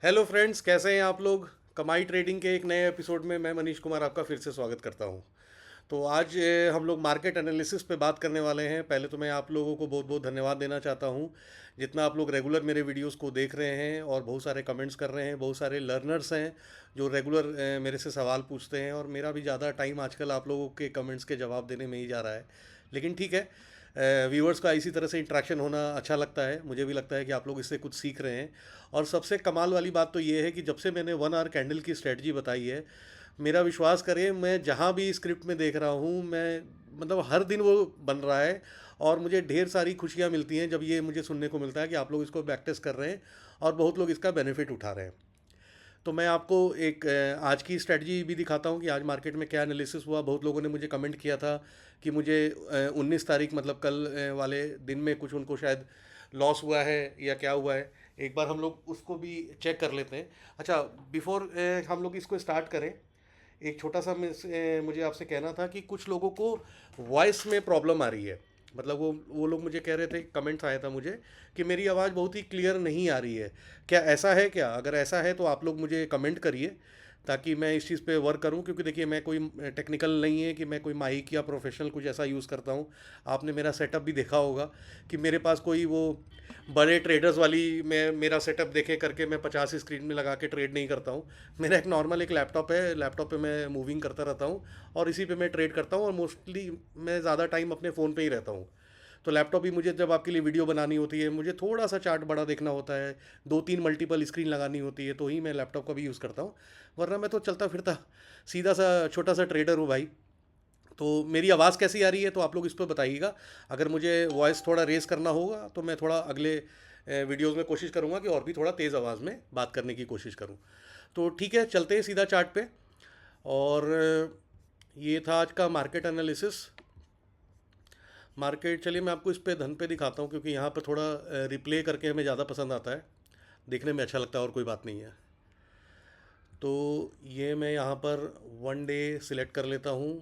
Hello friends, कैसे हैं आप लोग। कमाई ट्रेडिंग के एक नए एपिसोड में मैं मनीष कुमार आपका फिर से स्वागत करता हूं। तो आज हम लोग मार्केट एनालिसिस पे बात करने वाले हैं। पहले तो मैं आप लोगों को बहुत बहुत धन्यवाद देना चाहता हूं, जितना आप लोग रेगुलर मेरे वीडियोस को देख रहे हैं और बहुत सारे कमेंट्स कर रहे हैं। बहुत सारे लर्नर्स हैं जो रेगुलर मेरे से सवाल पूछते हैं, और मेरा भी ज़्यादा टाइम आजकल आप लोगों के कमेंट्स के जवाब देने में ही जा रहा है। लेकिन ठीक है, व्यूअर्स का इसी तरह से इंटरेक्शन होना अच्छा लगता है। मुझे भी लगता है कि आप लोग इससे कुछ सीख रहे हैं। और सबसे कमाल वाली बात तो ये है कि जब से मैंने 1 आवर कैंडल की स्ट्रेटजी बताई है, मेरा विश्वास करें, मैं जहाँ भी स्क्रिप्ट में देख रहा हूँ, मैं मतलब हर दिन वो बन रहा है। और मुझे ढेर सारी खुशियाँ मिलती हैं जब ये मुझे सुनने को मिलता है कि आप लोग इसको प्रैक्टिस कर रहे हैं और बहुत लोग इसका बेनिफिट उठा रहे हैं। तो मैं आपको एक आज की स्ट्रेटजी भी दिखाता हूँ कि आज मार्केट में क्या एनालिसिस हुआ। बहुत लोगों ने मुझे कमेंट किया था कि मुझे 19 तारीख मतलब कल वाले दिन में कुछ उनको शायद लॉस हुआ है या क्या हुआ है। एक बार हम लोग उसको भी चेक कर लेते हैं। अच्छा, बिफोर हम लोग इसको स्टार्ट करें, एक छोटा सा मुझे आपसे कहना था कि कुछ लोगों को वॉइस में प्रॉब्लम आ रही है। मतलब वो लोग मुझे कह रहे थे, कमेंट्स आया था मुझे कि मेरी आवाज़ बहुत ही क्लियर नहीं आ रही है। क्या ऐसा है क्या? अगर ऐसा है तो आप लोग मुझे कमेंट करिए ताकि मैं इस चीज़ पे वर्क करूं। क्योंकि देखिए, मैं कोई टेक्निकल नहीं है कि मैं कोई माइक या प्रोफेशनल कुछ ऐसा यूज़ करता हूं। आपने मेरा सेटअप भी देखा होगा कि मेरे पास कोई वो बड़े ट्रेडर्स वाली मैं मेरा सेटअप देखे करके मैं 50 स्क्रीन में लगा के ट्रेड नहीं करता हूँ। मेरा एक नॉर्मल एक लैपटॉप है, लैपटॉप पे मैं मूविंग करता रहता हूँ और इसी पे मैं ट्रेड करता हूँ। और मोस्टली मैं ज़्यादा टाइम अपने फ़ोन पे ही रहता हूँ। तो लैपटॉप भी मुझे जब आपके लिए वीडियो बनानी होती है, मुझे थोड़ा सा चार्ट बड़ा देखना होता है, 2-3 मल्टीपल स्क्रीन लगानी होती है, तो ही मैं लैपटॉप का भी यूज़ करता हूँ। वरना मैं तो चलता फिरता सीधा सा छोटा सा ट्रेडर हूँ भाई। तो मेरी आवाज़ कैसी आ रही है तो आप लोग इस पर बताइएगा। अगर मुझे वॉइस थोड़ा रेस करना होगा तो मैं थोड़ा अगले वीडियोज़ में कोशिश करूँगा कि और भी थोड़ा तेज़ आवाज़ में बात करने की कोशिश करूँ। तो ठीक है, चलते हैं सीधा चार्ट पे। और ये था आज का मार्केट एनालिसिस। मार्केट, चलिए मैं आपको इस पे धन पे दिखाता हूँ, क्योंकि यहाँ पर थोड़ा रिप्ले करके हमें ज़्यादा पसंद आता है, देखने में अच्छा लगता है और कोई बात नहीं है। तो ये मैं यहाँ पर 1 डे सिलेक्ट कर लेता हूँ।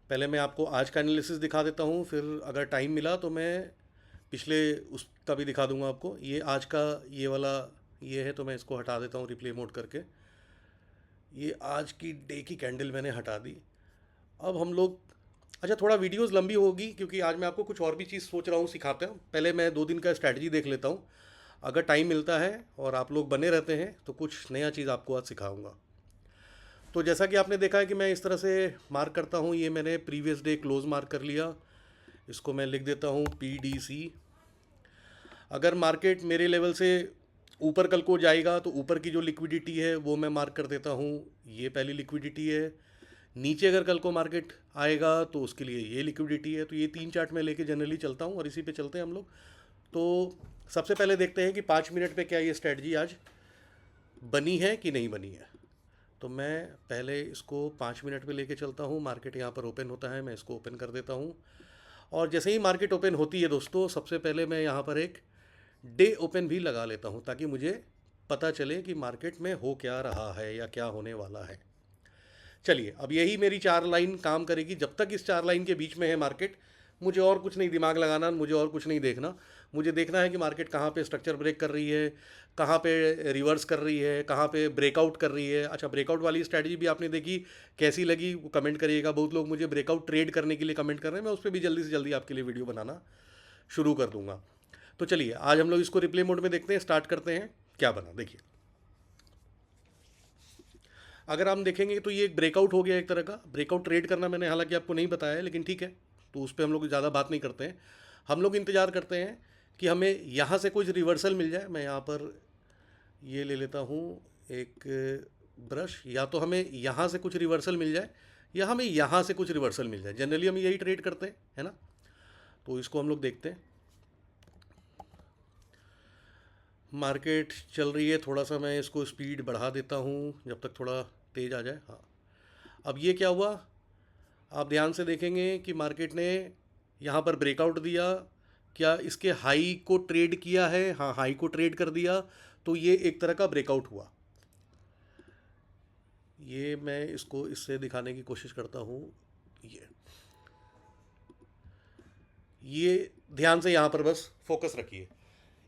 पहले मैं आपको आज का एनालिसिस दिखा देता हूँ, फिर अगर टाइम मिला तो मैं पिछले उसका भी दिखा दूंगा आपको। ये आज का ये वाला ये है, तो मैं इसको हटा देता हूँ रिप्ले मोड करके। ये आज की डे की कैंडल मैंने हटा दी। अब हम लोग, अच्छा थोड़ा वीडियोस लंबी होगी क्योंकि आज मैं आपको कुछ और भी चीज़ सोच रहा हूँ सिखाते हैं। पहले मैं 2 दिन का स्ट्रैटेजी देख लेता हूँ। अगर टाइम मिलता है और आप लोग बने रहते हैं तो कुछ नया चीज़ आपको आज सिखाऊंगा। तो जैसा कि आपने देखा है कि मैं इस तरह से मार्क करता हूँ। ये मैंने प्रीवियस डे क्लोज मार्क कर लिया। इसको मैं लिख देता हूँ PDC। अगर मार्केट मेरे लेवल से ऊपर कल को जाएगा तो ऊपर की जो लिक्विडिटी है वो मैं मार्क कर देता हूँ। ये पहली लिक्विडिटी है। नीचे अगर कल को मार्केट आएगा तो उसके लिए ये लिक्विडिटी है। तो ये 3 चार्ट में लेके जनरली चलता हूँ और इसी पे चलते हैं हम लोग। तो सबसे पहले देखते हैं कि 5 मिनट पे क्या ये स्ट्रेटजी आज बनी है कि नहीं बनी है। तो मैं पहले इसको 5 मिनट पे लेके चलता हूँ। मार्केट यहाँ पर ओपन होता है, मैं इसको ओपन कर देता हूँ। और जैसे ही मार्केट ओपन होती है दोस्तों, सबसे पहले मैं यहाँ पर एक डे ओपन भी लगा लेता हूँ ताकि मुझे पता चले कि मार्केट में हो क्या रहा है या क्या होने वाला है। चलिए, अब यही मेरी 4 लाइन काम करेगी। जब तक इस 4 लाइन के बीच में है मार्केट, मुझे और कुछ नहीं दिमाग लगाना, मुझे और कुछ नहीं देखना। मुझे देखना है कि मार्केट कहाँ पे स्ट्रक्चर ब्रेक कर रही है, कहाँ पे रिवर्स कर रही है, कहाँ पे ब्रेकआउट कर रही है। अच्छा, ब्रेकआउट वाली स्ट्रैटेजी भी आपने देखी, कैसी लगी वो कमेंट करिएगा। बहुत लोग मुझे ब्रेकआउट ट्रेड करने के लिए कमेंट कर रहे हैं, मैं उस पर भी जल्दी से जल्दी आपके लिए वीडियो बनाना शुरू कर दूंगा। तो चलिए, आज हम लोग इसको रिप्ले मोड में देखते हैं, स्टार्ट करते हैं क्या बना। देखिए, अगर हम देखेंगे तो ये एक ब्रेकआउट हो गया, एक तरह का ब्रेकआउट ट्रेड करना मैंने हालांकि आपको नहीं बताया है, लेकिन ठीक है। तो उस पर हम लोग ज़्यादा बात नहीं करते हैं। हम लोग इंतज़ार करते हैं कि हमें यहाँ से कुछ रिवर्सल मिल जाए। मैं यहाँ पर ये ले लेता हूँ एक ब्रश। या तो हमें यहाँ से कुछ रिवर्सल मिल जाए या हमें यहाँ से कुछ रिवर्सल मिल जाए। जनरली हम यही ट्रेड करते हैं, है ना। तो इसको हम लोग देखते हैं। मार्केट चल रही है, थोड़ा सा मैं इसको स्पीड बढ़ा देता हूँ जब तक थोड़ा तेज़ आ जाए। हाँ, अब ये क्या हुआ, आप ध्यान से देखेंगे कि मार्केट ने यहाँ पर ब्रेकआउट दिया। क्या इसके हाई को ट्रेड किया है? हाँ, हाई को ट्रेड कर दिया। तो ये एक तरह का ब्रेकआउट हुआ। ये मैं इसको इससे दिखाने की कोशिश करता हूँ। ये ध्यान से यहाँ पर बस फोकस रखिए।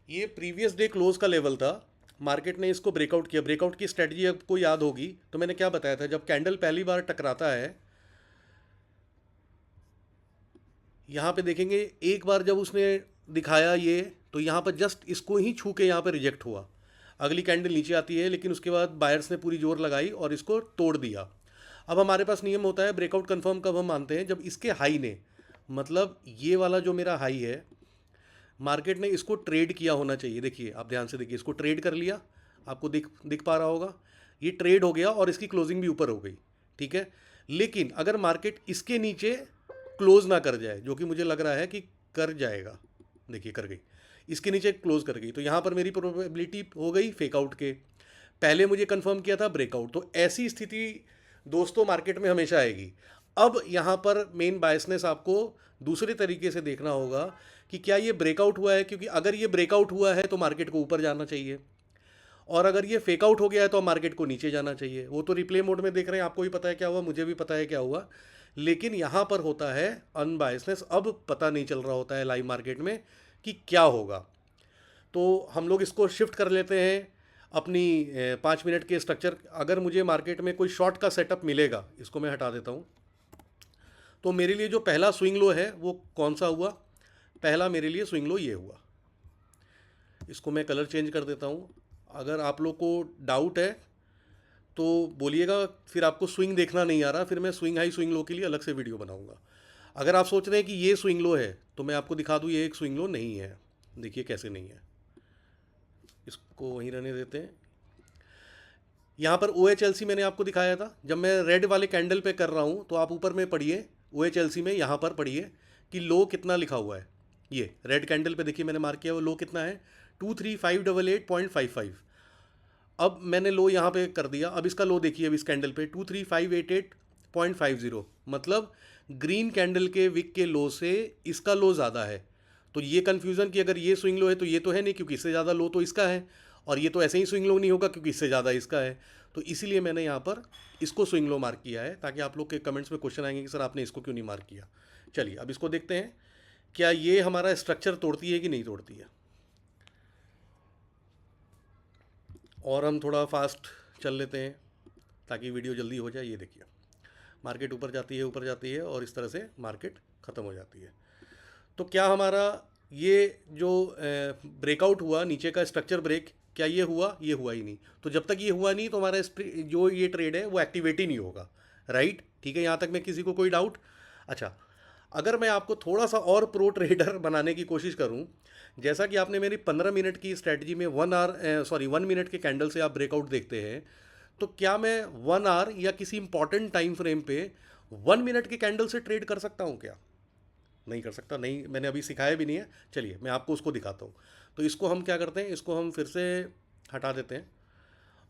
ये प्रीवियस डे क्लोज का लेवल था। मार्केट ने इसको ब्रेकआउट किया। ब्रेकआउट की स्ट्रेटजी आपको याद होगी, तो मैंने क्या बताया था, जब कैंडल पहली बार टकराता है, यहाँ पे देखेंगे एक बार जब उसने दिखाया ये, तो यहाँ पर जस्ट इसको ही छू के यहाँ पे रिजेक्ट हुआ। अगली कैंडल नीचे आती है, लेकिन उसके बाद बायर्स ने पूरी जोर लगाई और इसको तोड़ दिया। अब हमारे पास नियम होता है ब्रेकआउट कंफर्म कब हम मानते हैं, जब इसके हाई ने, मतलब ये वाला जो मेरा हाई है, मार्केट ने इसको ट्रेड किया होना चाहिए। देखिए आप ध्यान से देखिए, इसको ट्रेड कर लिया, आपको दिख दिख पा रहा होगा, ये ट्रेड हो गया और इसकी क्लोजिंग भी ऊपर हो गई, ठीक है। लेकिन अगर मार्केट इसके नीचे क्लोज ना कर जाए, जो कि मुझे लग रहा है कि कर जाएगा, देखिए कर गई, इसके नीचे क्लोज कर गई, तो यहाँ पर मेरी प्रोबेबिलिटी हो गई फेकआउट के। पहले मुझे कंफर्म किया था ब्रेकआउट, तो ऐसी स्थिति दोस्तों मार्केट में हमेशा आएगी। अब यहाँ पर मेन बायसनेस आपको दूसरे तरीके से देखना होगा कि क्या ये ब्रेकआउट हुआ है, क्योंकि अगर ये ब्रेकआउट हुआ है तो मार्केट को ऊपर जाना चाहिए, और अगर ये फेकआउट हो गया है तो मार्केट को नीचे जाना चाहिए। वो तो रिप्ले मोड में देख रहे हैं, आपको भी पता है क्या हुआ, मुझे भी पता है क्या हुआ, लेकिन यहाँ पर होता है अनबायसनेस। अब पता नहीं चल रहा होता है लाइव मार्केट में कि क्या होगा। तो हम लोग इसको शिफ्ट कर लेते हैं अपनी 5 मिनट के स्ट्रक्चर। अगर मुझे मार्केट में कोई शॉर्ट का सेटअप मिलेगा, इसको मैं हटा देता हूँ, तो मेरे लिए जो पहला स्विंग लो है वो कौन सा हुआ, पहला मेरे लिए स्विंग लो ये हुआ। इसको मैं कलर चेंज कर देता हूँ। अगर आप लोग को डाउट है तो बोलिएगा, फिर आपको स्विंग देखना नहीं आ रहा, फिर मैं स्विंग हाई स्विंग लो के लिए अलग से वीडियो बनाऊंगा। अगर आप सोच रहे हैं कि ये स्विंग लो है, तो मैं आपको दिखा दूँ ये एक स्विंग लो नहीं है। देखिए कैसे नहीं है, इसको वहीं रहने देते हैं। यहाँ पर OHLC मैंने आपको दिखाया था, जब मैं रेड वाले कैंडल पे कर रहा हूँ, तो आप ऊपर में पढ़िए OHLC में, यहाँ पर पढ़िए कि लो कितना लिखा हुआ है। ये रेड कैंडल पे देखिए मैंने मार्क किया, वो लो कितना है 23588.55। अब मैंने लो यहाँ पे कर दिया, अब इसका लो देखिए, अब इस कैंडल पे 23588.50, मतलब ग्रीन कैंडल के विक के लो से इसका लो ज़्यादा है। तो ये कन्फ्यूज़न कि अगर ये स्विंग लो है तो ये तो है नहीं, क्योंकि इससे ज़्यादा लो तो इसका है, और ये तो ऐसे ही स्विंग लो नहीं होगा क्योंकि इससे ज़्यादा इसका है। तो इसीलिए मैंने यहाँ पर इसको स्विंग लो मार्क किया है, ताकि आप लोग के कमेंट्स में क्वेश्चन आएंगे कि सर आपने इसको क्यों नहीं मार्क किया। चलिए अब इसको देखते हैं, क्या ये हमारा स्ट्रक्चर तोड़ती है कि नहीं तोड़ती है। और हम थोड़ा फास्ट चल लेते हैं ताकि वीडियो जल्दी हो जाए। ये देखिए मार्केट ऊपर जाती है और इस तरह से मार्केट ख़त्म हो जाती है। तो क्या हमारा ये जो ब्रेकआउट हुआ नीचे का स्ट्रक्चर ब्रेक, क्या ये हुआ? ये हुआ ही नहीं। तो जब तक ये हुआ नहीं तो हमारा जो ये ट्रेड है वो एक्टिवेट ही नहीं होगा, राइट? ठीक है, यहाँ तक में किसी को कोई डाउट? अच्छा, अगर मैं आपको थोड़ा सा और प्रो ट्रेडर बनाने की कोशिश करूं, जैसा कि आपने मेरी 15 मिनट की स्ट्रैटेजी में 1 मिनट के कैंडल से आप ब्रेकआउट देखते हैं, तो क्या मैं 1 आवर या किसी इंपॉर्टेंट टाइम फ्रेम पे 1 मिनट के कैंडल से ट्रेड कर सकता हूं क्या? नहीं कर सकता, नहीं, मैंने अभी सिखाया भी नहीं है। चलिए मैं आपको उसको दिखाता हूँ। तो इसको हम क्या करते हैं, इसको हम फिर से हटा देते हैं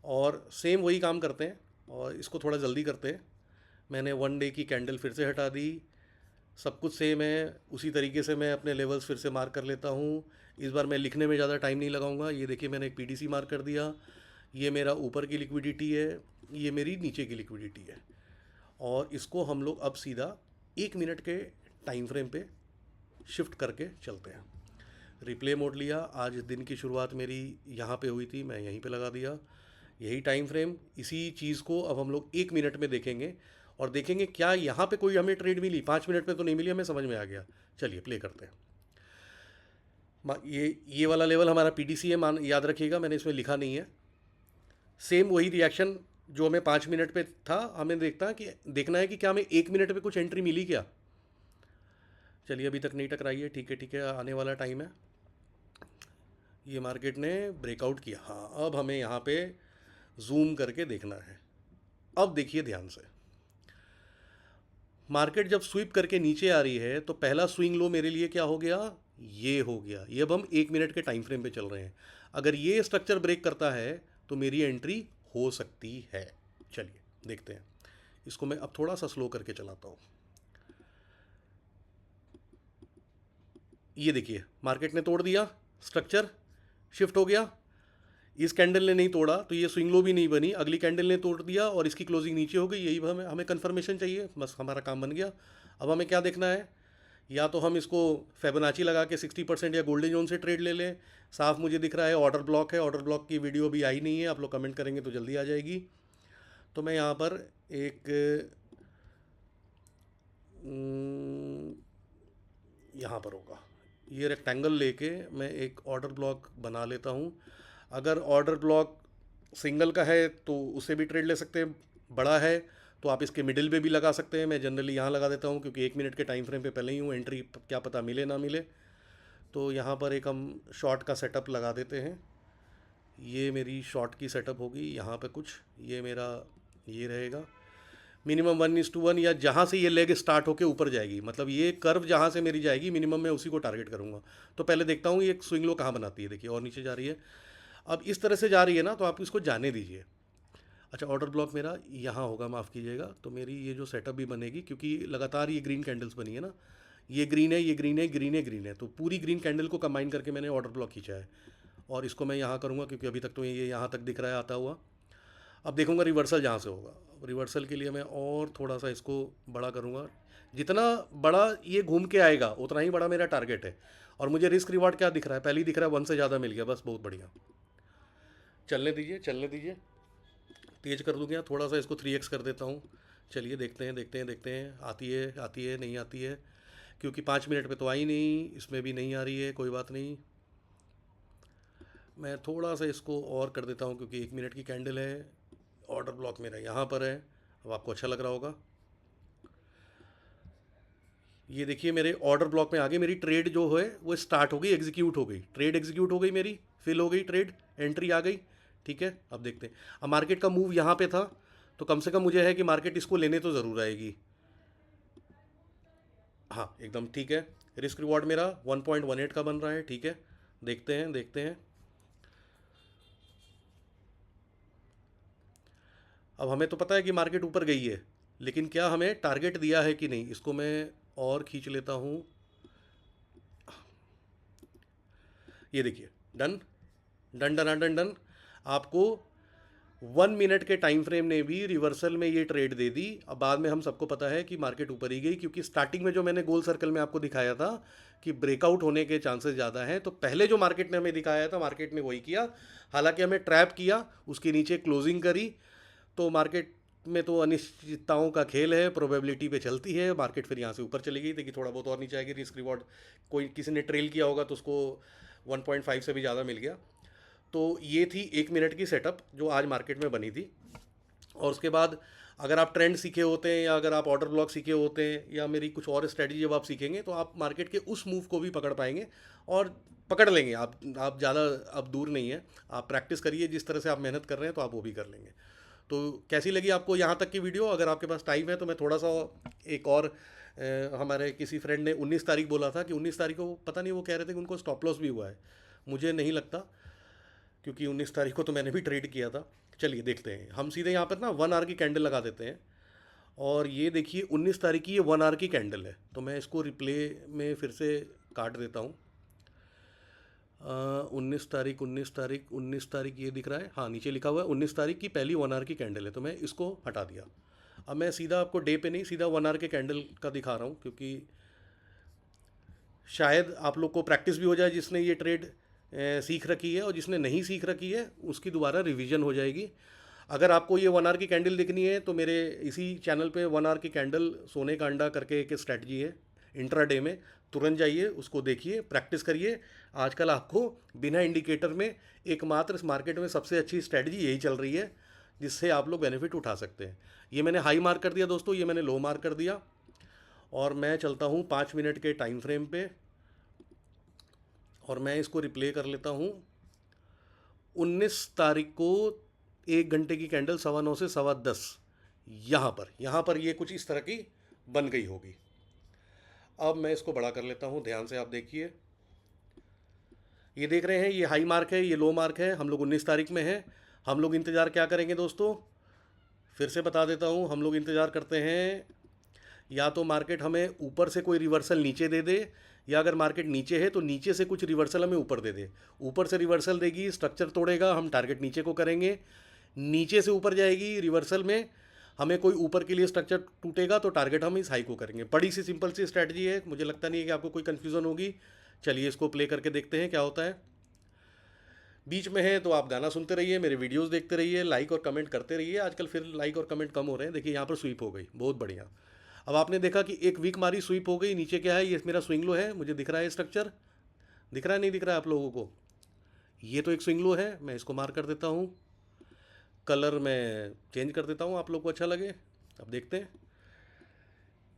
और सेम वही काम करते हैं, और इसको थोड़ा जल्दी करते हैं। मैंने 1 डे की कैंडल फिर से हटा दी, सब कुछ सेम है, उसी तरीके से मैं अपने लेवल्स फिर से मार्क कर लेता हूँ। इस बार मैं लिखने में ज़्यादा टाइम नहीं लगाऊंगा। ये देखिए मैंने एक PTC मार्क कर दिया, ये मेरा ऊपर की लिक्विडिटी है, ये मेरी नीचे की लिक्विडिटी है, और इसको हम लोग अब सीधा 1 मिनट के टाइम फ्रेम पे शिफ्ट करके चलते हैं। रिप्ले मोड लिया, आज दिन की शुरुआत मेरी यहाँ पे हुई थी, मैं यहीं पे लगा दिया, यही टाइम फ्रेम, इसी चीज़ को अब हम लोग 1 मिनट में देखेंगे और देखेंगे क्या यहाँ पे कोई हमें ट्रेड मिली। 5 मिनट में तो नहीं मिली, हमें समझ में आ गया। चलिए प्ले करते हैं। ये वाला लेवल हमारा PTC है, मान याद रखिएगा, मैंने इसमें लिखा नहीं है। सेम वही रिएक्शन जो हमें 5 मिनट पे था, हमें देखना है कि क्या हमें 1 मिनट पे कुछ एंट्री मिली क्या। चलिए अभी तक नहीं टकराई है, ठीक है, आने वाला टाइम है। ये मार्केट ने ब्रेकआउट किया, हाँ, अब हमें यहाँ पे जूम करके देखना है। अब देखिए ध्यान से, मार्केट जब स्वीप करके नीचे आ रही है तो पहला स्विंग लो मेरे लिए क्या हो गया, ये हो गया। ये अब हम 1 मिनट के टाइम फ्रेम पे चल रहे हैं। अगर ये स्ट्रक्चर ब्रेक करता है तो मेरी एंट्री हो सकती है। चलिए देखते हैं, इसको मैं अब थोड़ा सा स्लो करके चलाता हूँ। ये देखिए मार्केट ने तोड़ दिया, स्ट्रक्चर शिफ्ट हो गया। इस कैंडल ने नहीं तोड़ा तो ये स्विंग लो भी नहीं बनी, अगली कैंडल ने तोड़ दिया और इसकी क्लोजिंग नीचे हो गई। यही हमें कंफर्मेशन चाहिए, बस हमारा काम बन गया। अब हमें क्या देखना है या तो हम इसको फेबोनाची लगा के 60% या गोल्डन जोन से ट्रेड ले लें। साफ मुझे दिख रहा है ऑर्डर ब्लॉक है, ऑर्डर ब्लॉक की वीडियो भी आई नहीं है, आप लोग कमेंट करेंगे तो जल्दी आ जाएगी। तो मैं यहाँ पर एक यहाँ पर होगा ये रेक्टेंगल लेके मैं एक ऑर्डर ब्लॉक बना लेता हूँ। अगर ऑर्डर ब्लॉक सिंगल का है तो उसे भी ट्रेड ले सकते हैं, बड़ा है तो आप इसके मिडिल पे भी लगा सकते हैं। मैं जनरली यहाँ लगा देता हूँ क्योंकि 1 मिनट के टाइम फ्रेम पे पहले ही हूँ, एंट्री क्या पता मिले ना मिले। तो यहाँ पर एक हम शॉर्ट का सेटअप लगा देते हैं। ये मेरी शॉर्ट की सेटअप होगी, यहाँ पे कुछ ये मेरा ये रहेगा मिनिमम 1:1, या जहाँ से ये लेग स्टार्ट होकर ऊपर जाएगी, मतलब ये कर्व जहाँ से मेरी जाएगी मिनिमम मैं उसी को टारगेट करूँगा। तो पहले देखता हूँ ये स्विंग लो कहाँ बनाती है, देखिए और नीचे जा रही है। अब इस तरह से जा रही है ना, तो आप इसको जाने दीजिए। अच्छा, ऑर्डर ब्लॉक मेरा यहाँ होगा, माफ़ कीजिएगा। तो मेरी ये जो सेटअप भी बनेगी, क्योंकि लगातार ये ग्रीन कैंडल्स बनी है ना, ये ग्रीन है, ये ग्रीन है, ग्रीन है, ग्रीन है, तो पूरी ग्रीन कैंडल को कंबाइन करके मैंने ऑर्डर ब्लॉक खींचा है। और इसको मैं यहाँ करूँगा क्योंकि अभी तक तो ये यहाँ तक दिख रहा है आता हुआ। अब देखूँगा रिवर्सल जहाँ से होगा। रिवर्सल के लिए मैं और थोड़ा सा इसको बड़ा करूँगा, जितना बड़ा ये घूम के आएगा उतना ही बड़ा मेरा टारगेट है। और मुझे रिस्क रिवार्ड क्या दिख रहा है, पहले ही दिख रहा है 1 से ज़्यादा मिल गया, बस बहुत बढ़िया। चलने दीजिए, चलने दीजिए, तेज़ कर दूँगा, थोड़ा सा इसको 3x कर देता हूँ। चलिए देखते हैं, देखते हैं, देखते हैं, आती है, आती है, नहीं आती है, क्योंकि 5 मिनट पे तो आई नहीं, इसमें भी नहीं आ रही है, कोई बात नहीं। मैं थोड़ा सा इसको और कर देता हूँ क्योंकि 1 मिनट की कैंडल है। ऑर्डर ब्लॉक मेरा यहाँ पर है, अब आपको अच्छा लग रहा होगा। ये देखिए मेरे ऑर्डर ब्लॉक में आगे मेरी ट्रेड जो है वो स्टार्ट हो गई, एग्जीक्यूट हो गई, ट्रेड एग्जीक्यूट हो गई मेरी, फिल हो गई ट्रेड, एंट्री आ गई। ठीक है, अब देखते हैं। अब मार्केट का मूव यहाँ पे था, तो कम से कम मुझे है कि मार्केट इसको लेने तो ज़रूर आएगी। हाँ एकदम ठीक है, रिस्क रिवॉर्ड मेरा 1.18 का बन रहा है। ठीक है, देखते हैं, देखते हैं। अब हमें तो पता है कि मार्केट ऊपर गई है, लेकिन क्या हमें टारगेट दिया है कि नहीं, इसको मैं और खींच लेता हूँ। ये देखिए, done done done done done. आपको 1 मिनट के टाइम फ्रेम ने भी रिवर्सल में ये ट्रेड दे दी। अब बाद में हम सबको पता है कि मार्केट ऊपर ही गई, क्योंकि स्टार्टिंग में जो मैंने गोल सर्कल में आपको दिखाया था कि ब्रेकआउट होने के चांसेस ज़्यादा हैं, तो पहले जो मार्केट ने हमें दिखाया था मार्केट ने वही किया। हालांकि हमें ट्रैप किया, उसके नीचे क्लोजिंग करी। तो मार्केट में तो अनिश्चितताओं का खेल है, प्रोबेबिलिटी पे चलती है। मार्केट फिर यहाँ से ऊपर चली गई, देखिए थोड़ा बहुत और नीचे आएगी। रिस्क रिवॉर्ड कोई किसी ने ट्रेल किया होगा तो उसको 1.5 से भी ज़्यादा मिल गया। तो ये थी 1 मिनट की सेटअप जो आज मार्केट में बनी थी। और उसके बाद अगर आप ट्रेंड सीखे होते हैं, या अगर आप ऑर्डर ब्लॉक सीखे होते हैं, या मेरी कुछ और स्ट्रेटजी जब आप सीखेंगे, तो आप मार्केट के उस मूव को भी पकड़ पाएंगे और पकड़ लेंगे। आप ज़्यादा अब दूर नहीं है, आप प्रैक्टिस करिए, जिस तरह से आप मेहनत कर रहे हैं तो आप वो भी कर लेंगे। तो कैसी लगी आपको यहाँ तक की वीडियो? अगर आपके पास टाइम है तो मैं थोड़ा सा एक और हमारे किसी फ्रेंड ने 19 तारीख बोला था कि 19 तारीख को पता नहीं, वो कह रहे थे कि उनको स्टॉप लॉस भी हुआ है। मुझे नहीं लगता, क्योंकि 19 तारीख को तो मैंने भी ट्रेड किया था। चलिए देखते हैं, हम सीधे यहाँ पर ना 1 आवर की कैंडल लगा देते हैं। और ये देखिए 19 तारीख की ये 1 आवर की कैंडल है, तो मैं इसको रिप्ले में फिर से काट देता हूँ। 19 तारीख, 19 तारीख, 19 तारीख ये दिख रहा है, हाँ नीचे लिखा हुआ है 19 तारीख की पहली 1 आवर की कैंडल है, तो मैं इसको हटा दिया। अब मैं सीधा आपको डे पे नहीं, सीधा 1 आवर के कैंडल का दिखा रहा हूँ, क्योंकि शायद आप लोग को प्रैक्टिस भी हो जाए, जिसने ये ट्रेड सीख रखी है, और जिसने नहीं सीख रखी है उसकी दोबारा रिवीजन हो जाएगी। अगर आपको ये 1 आवर की कैंडल दिखनी है तो मेरे इसी चैनल पे 1 आवर की कैंडल सोने का अंडा करके एक स्ट्रैटेजी है इंट्रा डे में, तुरंत जाइए उसको देखिए, प्रैक्टिस करिए। आजकल आपको बिना इंडिकेटर में एकमात्र इस मार्केट में सबसे अच्छी स्ट्रैटेजी यही चल रही है, जिससे आप लोग बेनिफिट उठा सकते हैं। ये मैंने हाई मार्क कर दिया दोस्तों, ये मैंने लो मार्क कर दिया, और मैं चलता हूँ 5 मिनट के टाइम फ्रेम पे, और मैं इसको रिप्ले कर लेता हूँ। 19 तारीख को 1 घंटे की कैंडल 9:15 से 10:15 यहाँ पर ये कुछ इस तरह की बन गई होगी। अब मैं इसको बड़ा कर लेता हूँ, ध्यान से आप देखिए। ये देख रहे हैं, ये हाई मार्क है, ये लो मार्क है। हम लोग 19 तारीख में हैं। हम लोग इंतज़ार क्या करेंगे दोस्तों, फिर से बता देता हूँ। हम लोग इंतज़ार करते हैं या तो मार्केट हमें ऊपर से कोई रिवर्सल नीचे दे दे, या अगर मार्केट नीचे है तो नीचे से कुछ रिवर्सल हमें ऊपर दे दे। ऊपर से रिवर्सल देगी, स्ट्रक्चर तोड़ेगा, हम टारगेट नीचे को करेंगे। नीचे से ऊपर जाएगी रिवर्सल में, हमें कोई ऊपर के लिए स्ट्रक्चर टूटेगा तो टारगेट हम इस हाई को करेंगे। बड़ी सी सिंपल सी स्ट्रैटेजी है, मुझे लगता नहीं है कि आपको कोई कन्फ्यूज़न होगी। चलिए इसको प्ले करके देखते हैं क्या होता है। बीच में है तो आप गाना सुनते रहिए, मेरे वीडियोस देखते रहिए, लाइक और कमेंट करते रहिए। आजकल फिर लाइक और कमेंट कम हो रहे हैं। देखिए यहाँ पर स्वीप हो गई, बहुत बढ़िया। अब आपने देखा कि एक वीक मारी, स्वीप हो गई। नीचे क्या है, ये मेरा स्विंग लो है, मुझे दिख रहा है स्ट्रक्चर, दिख रहा है नहीं दिख रहा है आप लोगों को? ये तो एक स्विंग लो है, मैं इसको मार्क कर देता हूँ। कलर मैं चेंज कर देता हूँ आप लोग को अच्छा लगे। अब देखते हैं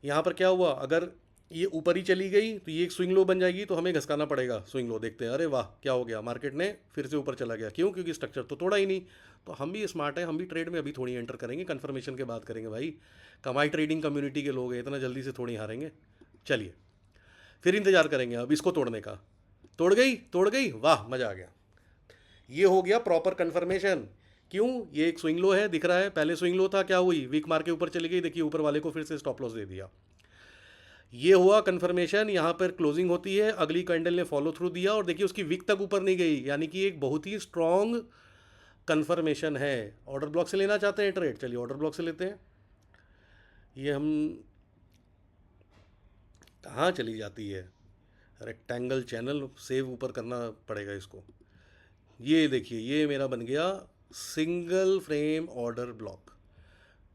यहाँ पर क्या हुआ। अगर ये ऊपर ही चली गई तो ये एक स्विंग लो बन जाएगी, तो हमें घसकाना पड़ेगा स्विंग लो। देखते हैं, अरे वाह क्या हो गया, मार्केट ने फिर से ऊपर चला गया। क्यों? क्योंकि स्ट्रक्चर तो तोड़ा ही नहीं। तो हम भी स्मार्ट हैं, हम भी ट्रेड में अभी थोड़ी एंटर करेंगे, कन्फर्मेशन के बाद करेंगे भाई। कमाई ट्रेडिंग कम्युनिटी के लोग हैं, इतना जल्दी से थोड़ी हारेंगे। चलिए फिर इंतजार करेंगे अब इसको तोड़ने का। तोड़ गई, तोड़ गई, वाह मज़ा आ गया। ये हो गया प्रॉपर कन्फर्मेशन। क्यों? ये एक स्विंग लो है, दिख रहा है। पहले स्विंग लो था, क्या हुई, वीक मार के ऊपर चली गई। देखिए ऊपर वाले को फिर से स्टॉप लॉस दे दिया। ये हुआ कन्फर्मेशन। यहाँ पर क्लोजिंग होती है, अगली कैंडल ने फॉलो थ्रू दिया और देखिए उसकी विक तक ऊपर नहीं गई, यानी कि एक बहुत ही स्ट्रॉन्ग कन्फर्मेशन है। ऑर्डर ब्लॉक से लेना चाहते हैं ट्रेड? चलिए ऑर्डर ब्लॉक से लेते हैं। ये हम कहाँ चली जाती है, रेक्टेंगल चैनल सेव ऊपर करना पड़ेगा इसको। ये देखिए ये मेरा बन गया सिंगल फ्रेम ऑर्डर ब्लॉक।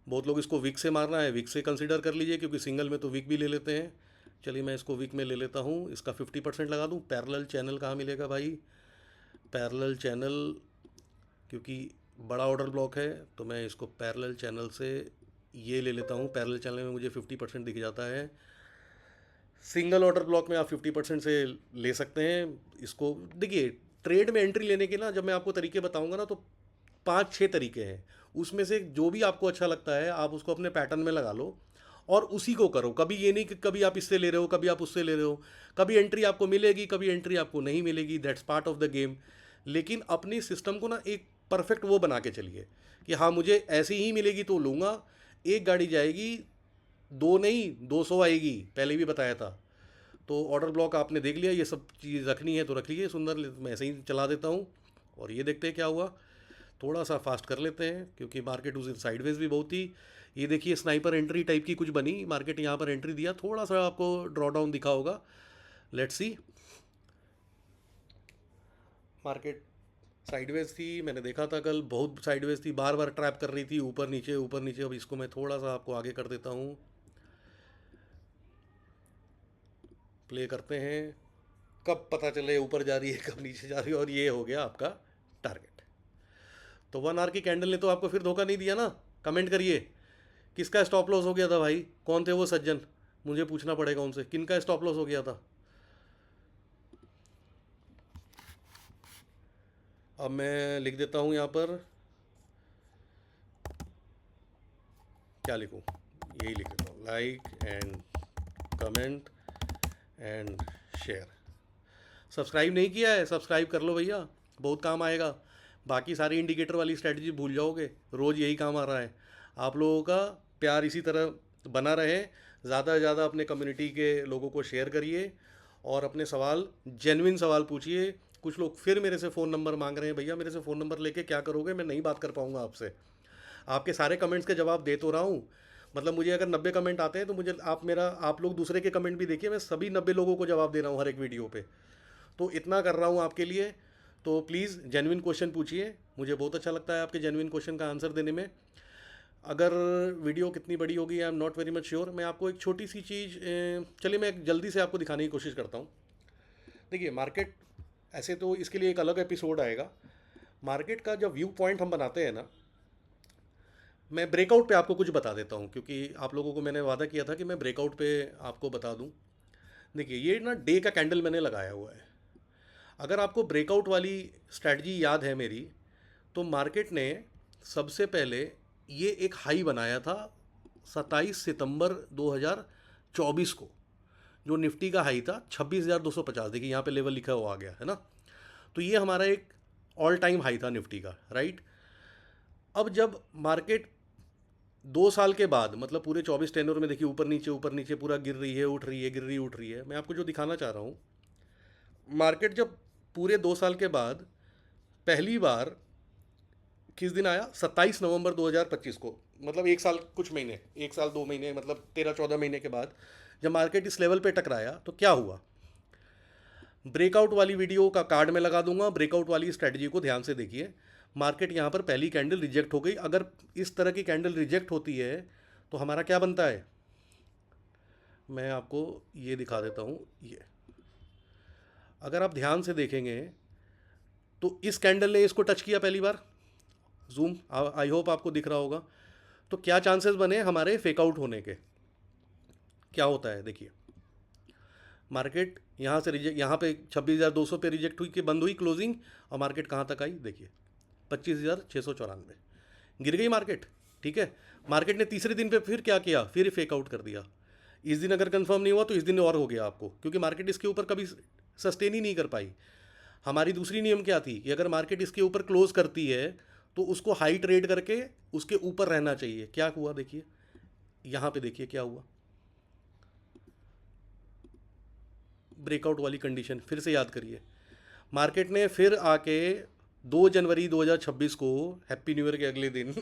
बहुत लोग इसको विक से मारना है, विक से कंसिडर कर लीजिए, क्योंकि सिंगल में तो विक भी ले लेते हैं। चलिए मैं इसको विक में ले लेता हूँ, इसका 50% लगा दूँ। पैरेलल चैनल कहाँ मिलेगा भाई? पैरेलल चैनल, क्योंकि बड़ा ऑर्डर ब्लॉक है तो मैं इसको पैरेलल चैनल से ये ले लेता हूँ। पैरेलल चैनल में मुझे 50% दिख जाता है। सिंगल ऑर्डर ब्लॉक में आप 50% से ले सकते हैं इसको। देखिए ट्रेड में एंट्री लेने के ना, जब मैं आपको तरीके बताऊंगा ना, तो 5-6 तरीके हैं। उसमें से जो भी आपको अच्छा लगता है आप उसको अपने पैटर्न में लगा लो और उसी को करो। कभी ये नहीं कि कभी आप इससे ले रहे हो, कभी आप उससे ले रहे हो। कभी एंट्री आपको मिलेगी, कभी एंट्री आपको नहीं मिलेगी, that's part of the game. लेकिन अपनी सिस्टम को ना एक परफेक्ट वो बना के चलिए कि हाँ मुझे ऐसी ही मिलेगी तो लूँगा। एक गाड़ी जाएगी, दो नहीं 200 आएगी, पहले भी बताया था। तो ऑर्डर ब्लॉक आपने देख लिया, ये सब चीज़ रखनी है तो रख लीजिए सुंदर। मैं ऐसे ही चला देता हूँ और ये देखते हैं क्या हुआ। थोड़ा सा फास्ट कर लेते हैं क्योंकि मार्केट उस दिन साइडवेज भी बहुत थी। ये देखिए स्नाइपर एंट्री टाइप की कुछ बनी, मार्केट यहाँ पर एंट्री दिया, थोड़ा सा आपको ड्रॉ डाउन दिखा होगा। लेट्स सी, मार्केट साइडवेज थी, मैंने देखा था कल बहुत साइडवेज थी, बार बार ट्रैप कर रही थी, ऊपर नीचे ऊपर नीचे। अब इसको मैं थोड़ा सा आपको आगे कर देता हूँ, प्ले करते हैं, कब पता चले ऊपर जा रही है कब नीचे जा रही है। और ये हो गया आपका टारगेट। तो 1 आवर की कैंडल ने तो आपको फिर धोखा नहीं दिया ना? कमेंट करिए किसका स्टॉप लॉस हो गया था भाई, कौन थे वो सज्जन, मुझे पूछना पड़ेगा उनसे किनका स्टॉप लॉस हो गया था। अब मैं लिख देता हूँ यहाँ पर, क्या लिखूँ, यही लिख देता हूँ, like and comment and share. Subscribe नहीं किया है, सब्सक्राइब कर लो भैया, बहुत काम आएगा। बाकी सारी इंडिकेटर वाली स्ट्रेटजी भूल जाओगे, रोज़ यही काम आ रहा है। आप लोगों का प्यार इसी तरह बना रहे, ज़्यादा से ज़्यादा अपने कम्युनिटी के लोगों को शेयर करिए और अपने सवाल जेन्युइन सवाल पूछिए। कुछ लोग फिर मेरे से फ़ोन नंबर मांग रहे हैं, भैया मेरे से फ़ोन नंबर लेके क्या करोगे, मैं नहीं बात कर पाऊँगा आपसे। आपके सारे कमेंट्स के जवाब दे तो रहा हूँ। मतलब मुझे अगर 90 कमेंट आते हैं तो मुझे आप लोग दूसरे के कमेंट भी देखिए, मैं सभी 90 लोगों को जवाब दे रहा हूँ हर एक वीडियो पे। तो इतना कर रहा हूँ आपके लिए। तो प्लीज़ जेन्युइन क्वेश्चन पूछिए, मुझे बहुत अच्छा लगता है आपके जेन्युइन क्वेश्चन का आंसर देने में। अगर वीडियो कितनी बड़ी होगी आई am not very much sure. मैं आपको एक छोटी सी चीज़, चलिए मैं एक जल्दी से आपको दिखाने की कोशिश करता हूँ। देखिए मार्केट, ऐसे तो इसके लिए एक अलग एपिसोड आएगा। मार्केट का जब व्यू पॉइंट हम बनाते हैं ना, मैं ब्रेकआउट पे आपको कुछ बता देता हूँ, क्योंकि आप लोगों को मैंने वादा किया था कि मैं ब्रेकआउट पे आपको बता दूँ। देखिए ये ना डे का कैंडल मैंने लगाया हुआ है। अगर आपको ब्रेकआउट वाली स्ट्रैटेजी याद है मेरी, तो मार्केट ने सबसे पहले ये एक हाई बनाया था 27 सितंबर 2024 को, जो निफ्टी का हाई था 26,250। देखिए यहाँ पे लेवल लिखा हुआ आ गया है ना। तो ये हमारा एक ऑल टाइम हाई था निफ्टी का, राइट। अब जब मार्केट 2 साल के बाद, मतलब पूरे 24 टेन्योर में देखिए ऊपर नीचे पूरा गिर रही है, उठ रही है, गिर रही उठ रही है। मैं आपको जो दिखाना चाह रहा हूँ, मार्केट जब पूरे 2 साल के बाद पहली बार किस दिन आया, 27 नवंबर 2025 को मतलब 1 साल कुछ महीने, 1 साल 2 महीने, मतलब 13-14 महीने के बाद जब मार्केट इस लेवल पे टकराया तो क्या हुआ। ब्रेकआउट वाली वीडियो का कार्ड में लगा दूंगा, ब्रेकआउट वाली स्ट्रेटजी को ध्यान से देखिए। मार्केट यहाँ पर पहली कैंडल रिजेक्ट हो गई। अगर इस तरह की कैंडल रिजेक्ट होती है तो हमारा क्या बनता है, मैं आपको ये दिखा देता हूँ। ये अगर आप ध्यान से देखेंगे तो इस कैंडल ने इसको टच किया पहली बार, जूम, आई होप आपको दिख रहा होगा। तो क्या चांसेस बने हमारे फेकआउट होने के, क्या होता है देखिए। मार्केट यहाँ से रिजेक्ट, यहाँ पे 26,200 पे रिजेक्ट हुई कि बंद हुई क्लोजिंग, और मार्केट कहाँ तक आई देखिए, 25,694, गिर गई मार्केट। ठीक है, मार्केट ने तीसरे दिन पे फिर क्या किया, फिर फेकआउट कर दिया। इस दिन अगर कंफर्म नहीं हुआ तो इस दिन और हो गया आपको, क्योंकि मार्केट इसके ऊपर कभी सस्टेन ही नहीं कर पाई। हमारी दूसरी नियम क्या थी कि अगर मार्केट इसके ऊपर क्लोज करती है तो उसको हाई ट्रेड करके उसके ऊपर रहना चाहिए। क्या हुआ देखिए, यहाँ पे देखिए क्या हुआ, ब्रेकआउट वाली कंडीशन फिर से याद करिए। मार्केट ने फिर आके 2 जनवरी 2026 को, हैप्पी न्यू ईयर के अगले दिन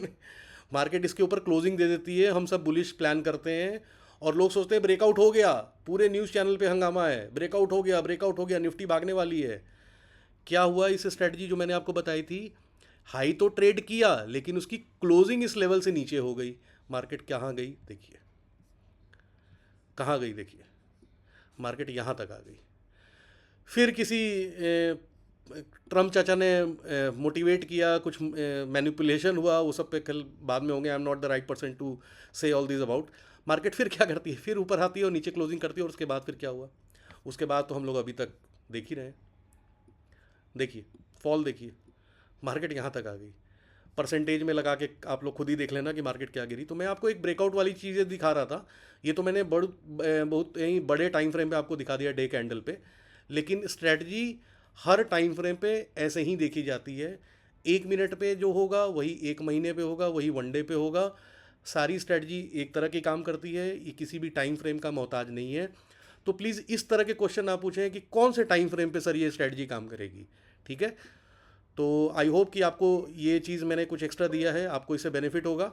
मार्केट इसके ऊपर क्लोजिंग दे देती है। हम सब बुलिश प्लान करते हैं और लोग सोचते हैं ब्रेकआउट हो गया, पूरे न्यूज़ चैनल पे हंगामा है, ब्रेकआउट हो गया, ब्रेकआउट हो गया, निफ्टी भागने वाली है। क्या हुआ इस स्ट्रेटजी जो मैंने आपको बताई थी, हाई तो ट्रेड किया लेकिन उसकी क्लोजिंग इस लेवल से नीचे हो गई। मार्केट कहाँ गई देखिए, कहाँ गई देखिए, मार्केट यहाँ तक आ गई। फिर किसी ट्रम्प चाचा ने मोटिवेट किया, कुछ मैनिपुलेशन हुआ, वो सब पे कल बाद में होंगे। I am not the right person to say all this about. Market फिर क्या करती है, फिर ऊपर आती है और नीचे क्लोजिंग करती है, और उसके बाद फिर क्या हुआ, उसके बाद तो हम लोग अभी तक देख ही रहे हैं। देखिए फॉल, देखिए मार्केट यहाँ तक आ गई। परसेंटेज में लगा के आप लोग खुद ही देख लेना कि मार्केट क्या गिरी। तो मैं आपको एक ब्रेकआउट वाली चीज़ें दिखा रहा था। ये तो मैंने बहुत यहीं बड़े टाइम फ्रेम पे आपको दिखा दिया, डे कैंडल पे। लेकिन स्ट्रेटजी हर टाइम फ्रेम पे ऐसे ही देखी जाती है। 1 मिनट पे जो होगा वही 1 महीने पे होगा, वही 1 डे पे होगा। सारी स्ट्रेटजी एक तरह की काम करती है, ये किसी भी टाइम फ्रेम का मोहताज नहीं है। तो प्लीज़ इस तरह के क्वेश्चन ना पूछें कि कौन से टाइम फ्रेम पे सर ये स्ट्रेटजी काम करेगी। ठीक है, तो आई होप कि आपको ये चीज़ मैंने कुछ एक्स्ट्रा दिया है, आपको इससे बेनिफिट होगा।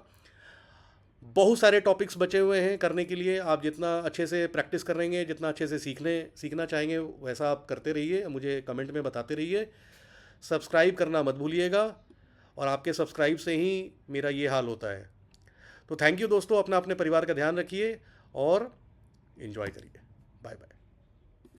बहुत सारे टॉपिक्स बचे हुए हैं करने के लिए। आप जितना अच्छे से प्रैक्टिस करेंगे, जितना अच्छे से सीखना चाहेंगे, वैसा आप करते रहिए, मुझे कमेंट में बताते रहिए। सब्सक्राइब करना मत भूलिएगा, और आपके सब्सक्राइब से ही मेरा ये हाल होता है। तो थैंक यू दोस्तों, अपना अपने परिवार का ध्यान रखिए और इन्जॉय करिए। Bye bye.